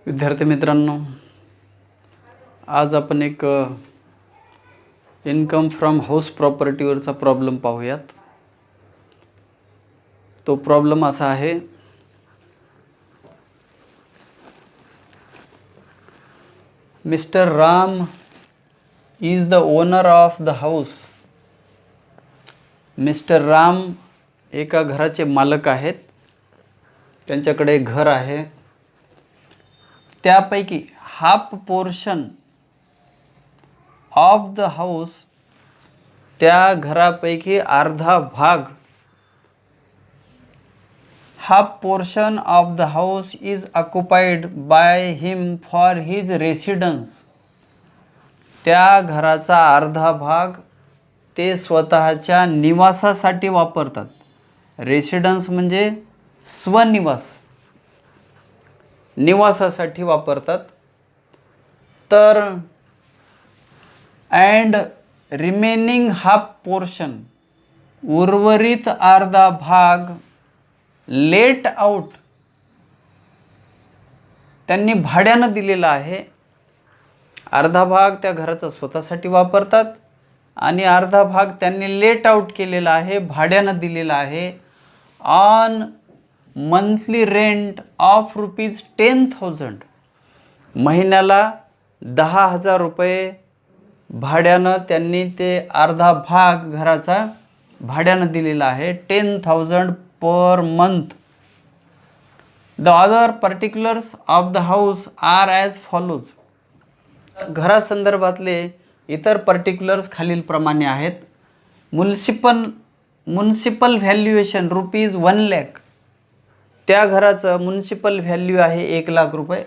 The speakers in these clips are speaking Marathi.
विद्यार्थी मित्रांनो, आज आपण एक इन्कम फ्रॉम हाऊस प्रॉपर्टीवरचा प्रॉब्लेम पाहूयात. तो प्रॉब्लेम असा आहे, mister Ram is the owner of the house. Mister Ram एका घराचे मालक आहेत. त्यांच्याकडे घर आहे. त्यापैकी half portion of the house, त्या घरापैकी अर्धा भाग, half portion of the house is occupied by him for his residence. त्या घराचा अर्धा भाग ते स्वतःच्या निवासासाठी वापरतात. रेसिडेन्स म्हणजे स्वनिवास, निवासासाठी वापरतात. तर अँड रिमेनिंग हाफ पोर्शन, उर्वरित अर्धा भाग, लेट आउट, त्यांनी भाड्यानं दिलेला आहे. अर्धा भाग त्या घराचा स्वतःसाठी वापरतात आणि अर्धा भाग त्यांनी लेट आउट केलेला आहे, भाड्यानं दिलेला आहे. ऑन मंथली रेंट ऑफ ₹10,000, महिन्याला 10,000 रुपये भाड्यानं त्यांनी ते अर्धा भाग घराचा भाड्यानं दिलेला आहे. 10,000 per month. The other particulars of the house are as follows. घरासंदर्भातले इतर पर्टिक्युलर्स खालीलप्रमाणे आहेत. Municipal valuation ₹1,00,000. त्या घराचं म्युनिसिपल व्हॅल्यू आहे 1,00,000 रुपये.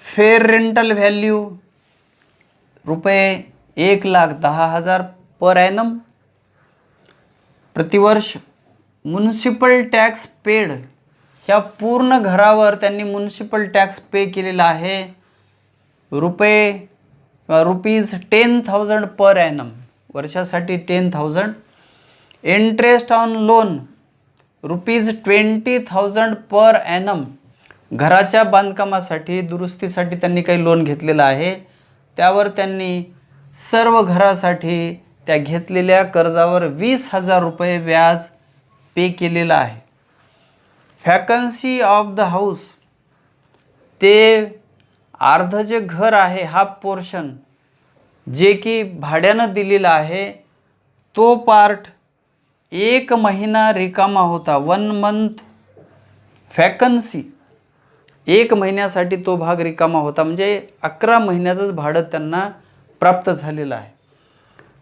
Fair rental value ₹1,10,000 per annum, प्रतिवर्ष. म्युनिसिपल टॅक्स पेड, ह्या पूर्ण घरावर त्यांनी म्युनिसिपल टॅक्स पे केलेला आहे ₹10,000 पर ॲनम, वर्षासाठी 10,000. Interest on loan ₹20,000 per annum. घराच्या बांधकामासाठी, दुरुस्तीसाठी त्यांनी काही लोन घेतलेलं आहे. त्यावर त्यांनी सर्व घरासाठी त्या घेतलेल्या कर्जावर 20,000 रुपये व्याज पे केलेलं आहे. व्हॅकन्सी ऑफ द हाऊस, ते अर्ध जे घर आहे, हाफ पोर्शन, जे की भाड्यानं दिलेलं आहे, तो पार्ट 1 महिना रिकामा होता. 1 मंथ व्हॅकन्सी, 1 महिन्यासाठी तो भाग रिकामा होता, म्हणजे 11 महिन्याचंच भाडं त्यांना प्राप्त झालेलं आहे.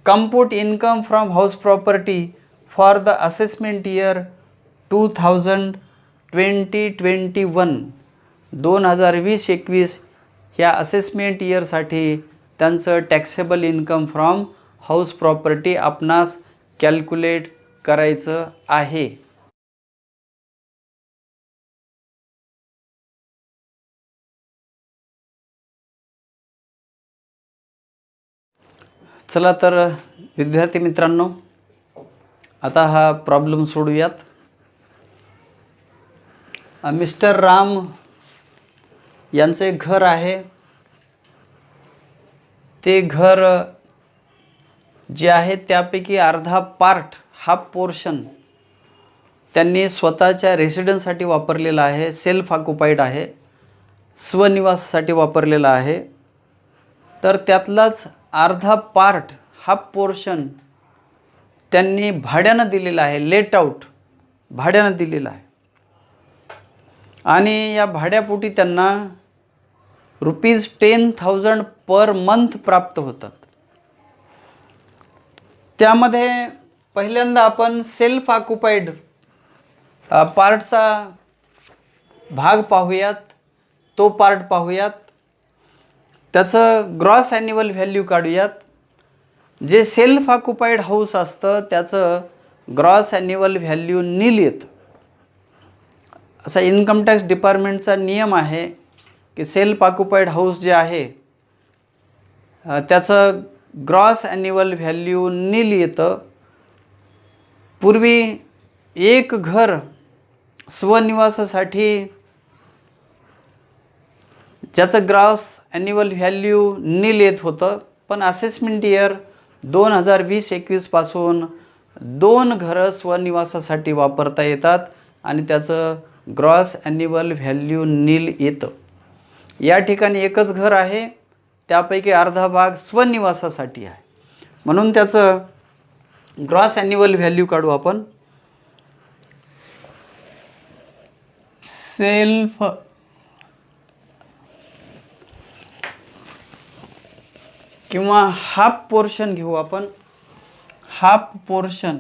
Compute income from house property for the assessment year 2020-21, 2020-21 ह्या असेसमेंट इयरसाठी त्यांचं taxable income from house property आपणास कॅल्क्युलेट करायचं आहे. चला तर विद्यार्थी मित्रांनो, आता हा प्रॉब्लेम सोडूयात. मिस्टर राम यांचे घर आहे. ते घर जे आहे त्यापैकी अर्धा पार्ट, हाफ पोर्शन, त्यांनी स्वतःच्या रेसिडेन्ससाठी वापरलेला आहे. सेल्फ ऑक्युपाईड आहे, स्वनिवासासाठी वापरलेला आहे. तर त्यातलाच अर्धा पार्ट, हाफ पोर्शन, त्यांनी भाड्यानं दिलेला आहे. लेट आउट, भाड्यानं दिलेला आहे. आणि या भाड्यापोटी त्यांना ₹10,000 पर मंथ प्राप्त होतात. त्यामध्ये पहिल्यांदा आपण सेल्फ ऑक्युपाईड पार्टचा भाग पाहूयात. तो पार्ट पाहूयात. त्याचं ग्रॉस ॲन्युअल व्हॅल्यू काढूयात. जे सेल्फ ऑक्युपाईड हाऊस असतं त्याचं ग्रॉस ॲन्युअल व्हॅल्यू नील येतं. असा इन्कम टॅक्स डिपार्टमेंटचा नियम आहे की सेल्फ ऑक्युपाईड हाऊस जे आहे त्याचं ग्रॉस ॲन्युअल व्हॅल्यू नील येतं. पूर्वी एक घर स्वनिवासासाठी ज्याचं ग्रॉस ॲन्युअल व्हॅल्यू नील येत होतं, पण असेसमेंट इयर 2020-21 पासून 2 घरं स्वनिवासासाठी वापरता येतात आणि त्याचं ग्रॉस ॲन्युअल व्हॅल्यू नील येतं. या ठिकाणी एकच घर आहे, त्यापैकी अर्धा भाग स्वनिवासासाठी आहे, म्हणून त्याचं ग्रॉस ॲन्युअल व्हॅल्यू काढू आपण. सेल्फ किंवा हाफ पोर्शन घेऊ आपण. हाफ पोर्शन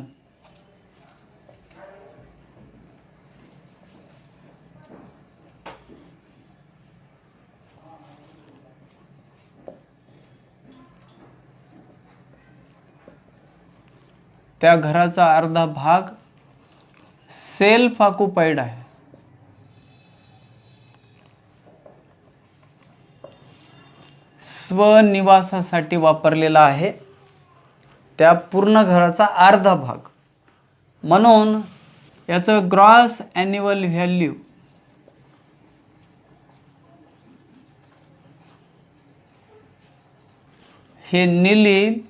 त्या घराचा अर्धा भाग सेल्फ ऑक्युपाईड आहे. स्वनिवासासाठी वापरलेला आहे, त्या पूर्ण घराचा अर्धा भाग. म्हणून याचं ग्रॉस ॲन्युअल व्हॅल्यू हे नील येईल.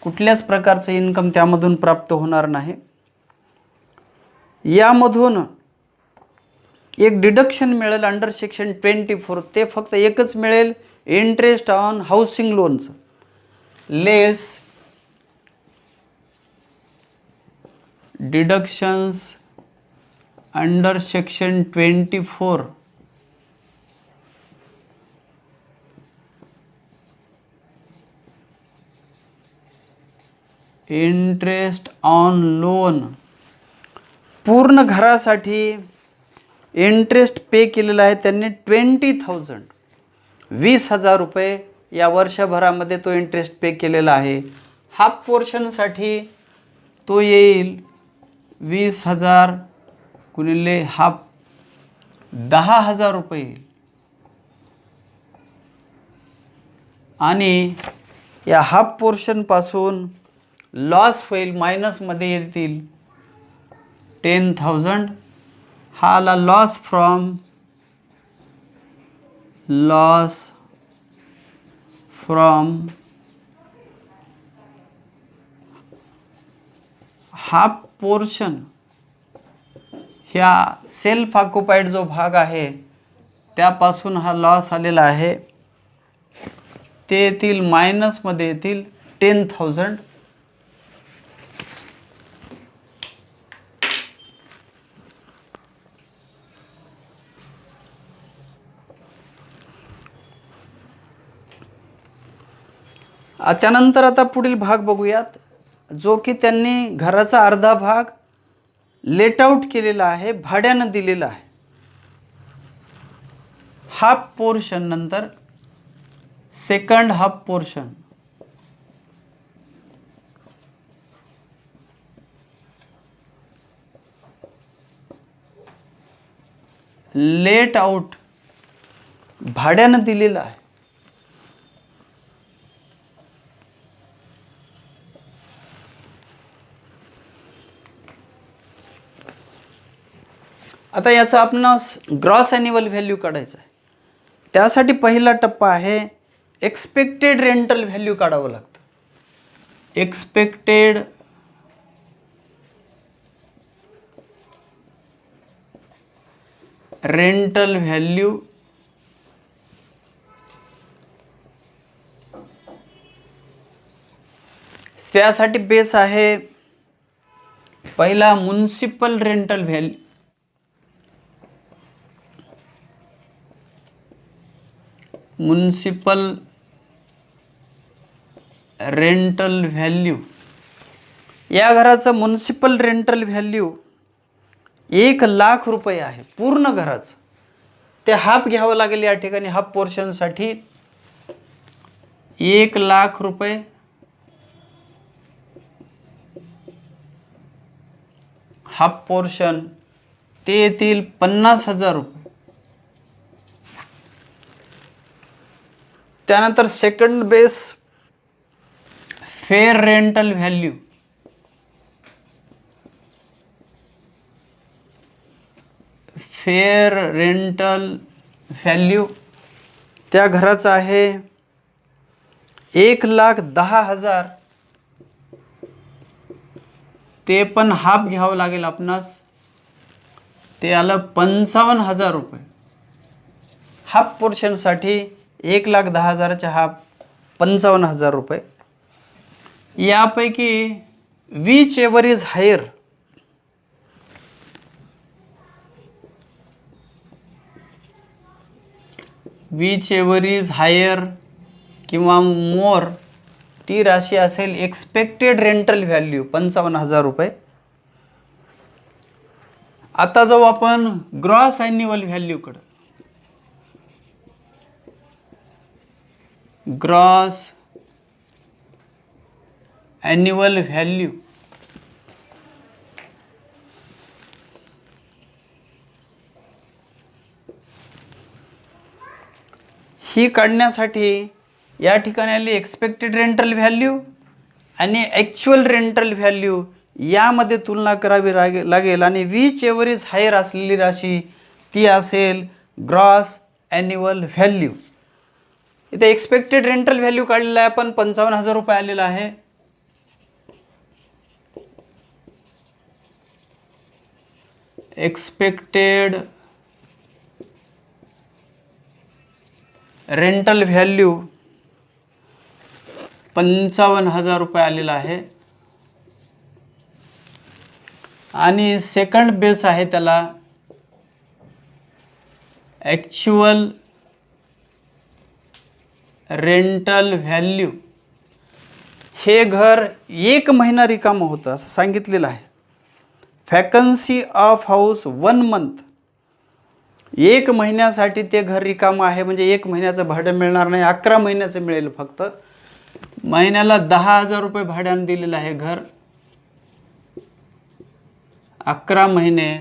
कुठल्याच प्रकारचं इन्कम त्यामधून प्राप्त होणार नाही. यामधून एक डिडक्शन मिळेल अंडर सेक्शन 24. ते फक्त एकच मिळेल, इंटरेस्ट ऑन हाऊसिंग लोनचं. Less deductions under section 24 interest on loan. पूर्ण घरासाठी इंटरेस्ट पे केलेला आहे त्यांनी 20,000 20,000 रुपये या वर्षभरामध्ये तो इंटरेस्ट पे केलेला आहे. हाफ पोर्शनसाठी तो येईल 20,000 गुणिले हाफ 10,000 रुपये येईल. आणि या हाफ पोर्शनपासून लॉस होईल, मायनसमध्ये येतील 10,000. हा आला लॉस फ्रॉम हाफ पोर्शन. ह्या सेल्फ ऑक्युपाईड जो भाग आहे त्यापासून हा लॉस आलेला आहे, ते येतील मायनसमध्ये येतील 10,000. त्यानंतर आता पुढील भाग बघूयात, जो की त्यांनी घराचा अर्धा भाग लेट आउट केलेला आहे, भाड्यानं दिलेला आहे. हाफ पोर्शन नंतर second half portion let out भाड्यानं दिलेला आहे. आता याचा आपणास ग्रॉस ॲन्युअल व्हॅल्यू काढायचा आहे. त्यासाठी पहिला टप्पा आहे एक्सपेक्टेड रेंटल व्हॅल्यू काढावं लागतं. एक्सपेक्टेड रेंटल व्हॅल्यू त्यासाठी बेस आहे पहिला municipal rental value. Municipal rental value, या घराचं म्युनिसिपल रेंटल व्हॅल्यू 1,00,000 रुपये आहे पूर्ण घराचं. ते हाफ घ्यावं लागेल या ठिकाणी. हाफ पोर्शनसाठी 1,00,000 रुपये. हाफ पोर्शन ते येतील 50,000 रुपये. त्यानंतर second base fair rental value. Fair rental value त्या घराचं आहे 1,10,000. ते पण हाफ घ्यावं लागेल आपणास. ते आलं 55,000 रुपये. हाफ पोर्शनसाठी 1,10,000च्या हाफ 55,000 रुपये. यापैकी whichever is higher, whichever is higher किंवा मोर, ती राशी असेल एक्सपेक्टेड रेंटल व्हॅल्यू 55,000 रुपये. आता जाऊ आपण ग्रॉस ॲन्युअल व्हॅल्यूकडं. ग्रॉस ॲन्युअल व्हॅल्यू ही काढण्यासाठी या ठिकाणी आली एक्सपेक्टेड रेंटल व्हॅल्यू आणि ॲक्च्युअल रेंटल व्हॅल्यू यामध्ये तुलना करावी लागेल आणि विच एव्हर इज हायर असलेली राशी ती असेल ग्रॉस ॲन्युअल व्हॅल्यू. इथे एक्सपेक्टेड रेंटल व्हॅल्यू काढलेला आहे आपण 55,000 रुपये आलेला आहे. एक्सपेक्टेड रेंटल व्हॅल्यू 55,000 रुपये आलेला आहे आणि सेकंड बेस आहे त्याला ॲक्च्युअल रेंटल व्हॅल्यू. हे घर 1 महिना रिकामं होतं असं सांगितलेलं आहे. Vacancy of house 1 month. 1 महिन्यासाठी ते घर रिकामं आहे म्हणजे 1 महिन्याचं भाडं मिळणार नाही, 11 महिन्याचं मिळेल फक्त. महिन्याला 10,000 रुपये भाड्यानं दिलेलं आहे घर. 11 महिने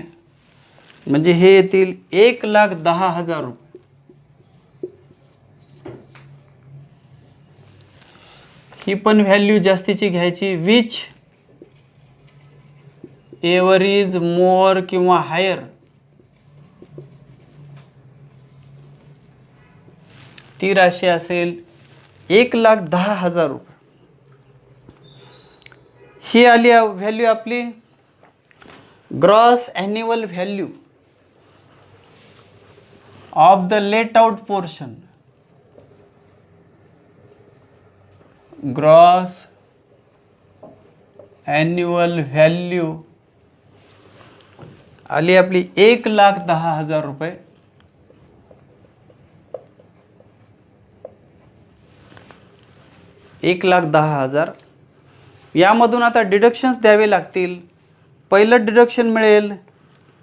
म्हणजे हे येतील 1,10,000 रुपये. ही पण व्हॅल्यू जास्तीची घ्यायची. विच एव्हर इज मोर किंवा हायर, ती राशी असेल 1,10,000 रुपये. ही आली व्हॅल्यू आपली gross annual value of the let out portion. Gross annual value आली आपली 1,10,000 रुपये. $1,10,000. यामधून आता डिडक्शन्स द्यावे लागतील. पहिलं डिडक्शन मिळेल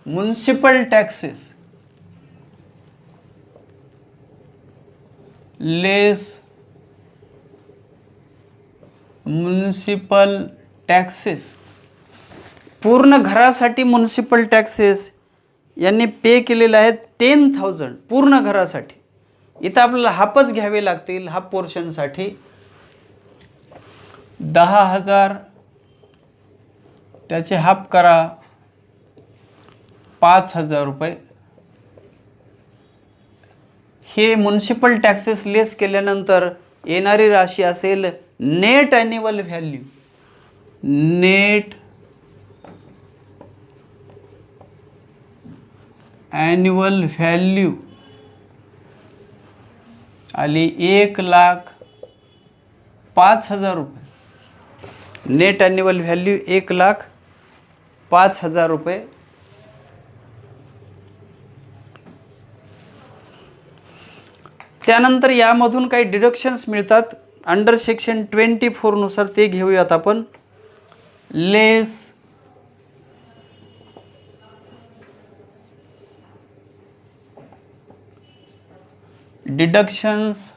म्युनिसिपल टॅक्सेस लेस म्युनिसिपल टॅक्सेस. पूर्ण घरासाठी म्युनिसिपल टॅक्सेस यांनी पे केलेले आहेत 10,000 पूर्ण घरासाठी. इथं आपल्याला हाफच घ्यावे लागतील. हाफ पोर्शनसाठी 10,000 त्याचे हाफ करा 5,000 रुपये. हे म्युनिसिपल टॅक्सेस लेस केल्यानंतर येणारी राशी असेल net annual value. Net annual value आली 1,05,000 रुपये. नेट ॲन्युअल व्हॅल्यू 1,05,000 रुपये. त्यानंतर यामधून काही डिडक्शन्स मिळतात अंडर सेक्शन 24 नुसार, ते घेऊयात आपण. लेस डिडक्शन्स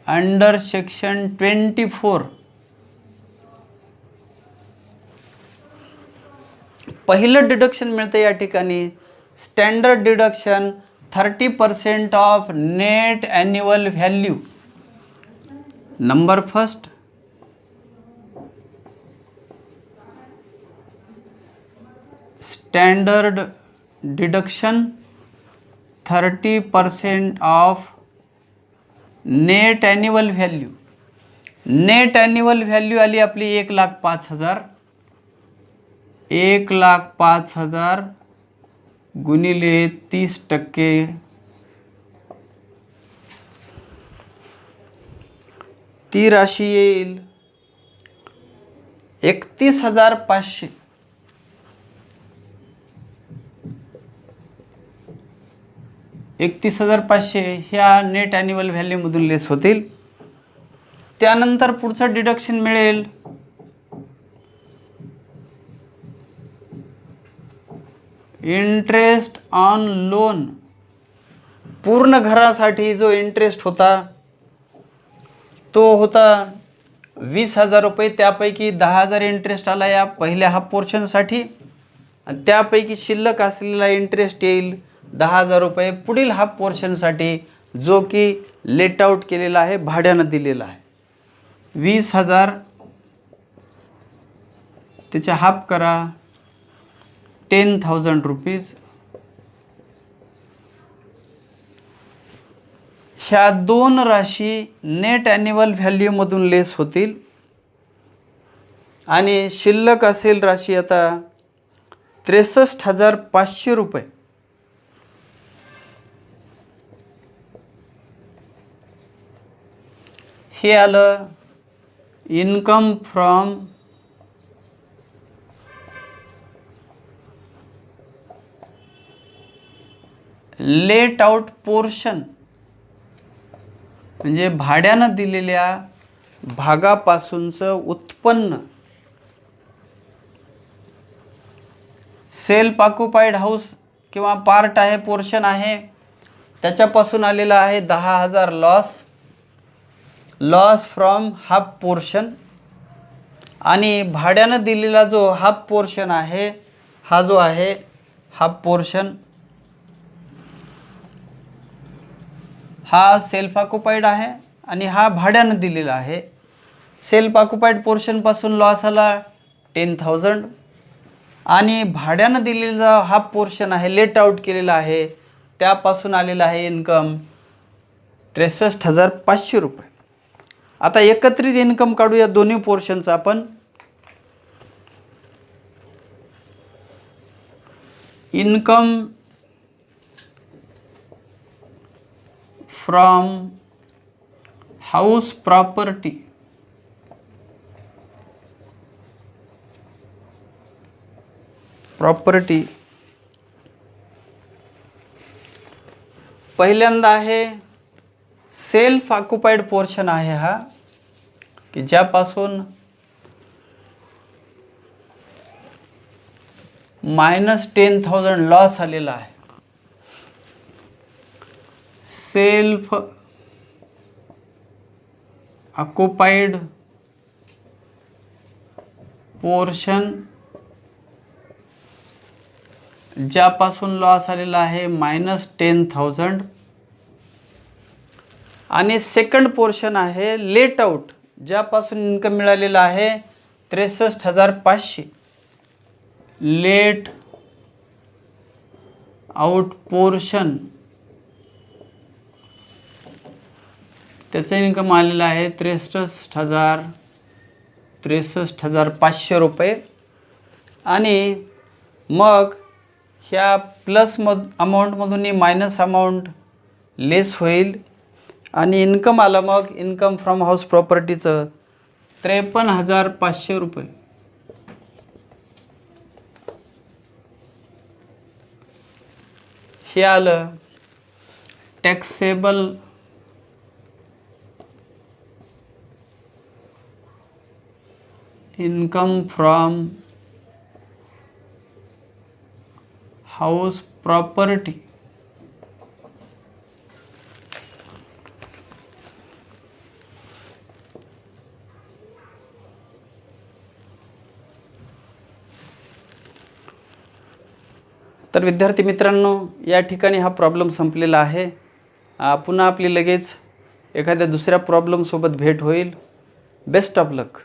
अंडर सेक्शन 24. पहिलं डिडक्शन मिळतं या ठिकाणी standard deduction 30% of net annual value. Number first standard deduction 30% of net annual value. Net annual value आली आपली 1,05,000. 1,05,000 गुणिले 30%. ती राशी येईल 31,500. 31,500 ह्या नेट ॲन्युअल व्हॅल्यूमधून लेस होतील. त्यानंतर पुढचं डिडक्शन मिळेल इंटरेस्ट ऑन लोन. पूर्ण घरासाठी जो इंटरेस्ट होता तो होता 20,000 रुपये. त्यापैकी 10,000 इंटरेस्ट आला या पहिल्या हाफ पोर्शनसाठी आणि त्यापैकी शिल्लक असलेला इंटरेस्ट येईल 10,000 रुपये पुढील हाफ पोर्शनसाठी, जो की लेट आउट केलेला आहे, भाड्यानं दिलेला आहे. 20,000 त्याच्या हाफ करा 10,000 रुपीज. ह्या दोन राशी नेट ॲन्युअल व्हॅल्यूमधून लेस होतील आणि शिल्लक असेल राशी आता 63,500 रुपये. हे आलं income from let out portion, म्हणजे भाड्यानं दिलेल्या भागापासूनचं उत्पन्न. सेल्फ ऑक्युपाईड हाऊस किंवा पार्ट आहे, पोर्शन आहे, त्याच्यापासून आलेला आहे 10,000 लॉस फ्रॉम हाफ पोर्शन. आणि भाड्यानं दिलेला जो हाफ पोर्शन आहे, हा जो आहे हाफ पोर्शन, हा सेल्फ ऑक्युपाईड आहे आणि हा भाड्यानं दिलेला आहे. सेल्फ ऑक्युपाईड पोर्शनपासून लॉस आला 10,000 आणि भाड्यानं दिलेला हाफ पोर्शन आहे, लेट आउट केलेला आहे, त्यापासून आलेला आहे इन्कम 63,500 रुपये. आता एकत्रित इन्कम काढूया दोन्ही पोर्शनचा आपण. Income from house property. पहिल्यांदा आहे सेल्फ ऑक्युपाईड पोर्शन आहे हा, की ज्यापासून -10,000 लॉस आलेला आहे. सेल्फ ऑक्युपाईड पोर्शन ज्यापासून लॉस आलेला आहे -10,000. आणि सेकंड पोर्शन आहे लेट आउट, ज्यापासून इन्कम मिळालेला आहे 63,500. लेट आउट पोर्शन त्याचं इन्कम आलेलं आहे 63,500 रुपये. आणि मग ह्या प्लस अमाऊंटमधून मायनस अमाऊंट लेस होईल आणि इन्कम आलं मग इन्कम फ्रॉम हाऊस प्रॉपर्टीचं 53,500 रुपये. हे आलं taxable income from house property. तर विद्यार्थी मित्रांनो, या ठिकाणी हा प्रॉब्लेम संपलेला आहे. पुन्हा आपली लगेच एखाद्या दुसऱ्या प्रॉब्लेमसोबत भेट होईल. Best of luck.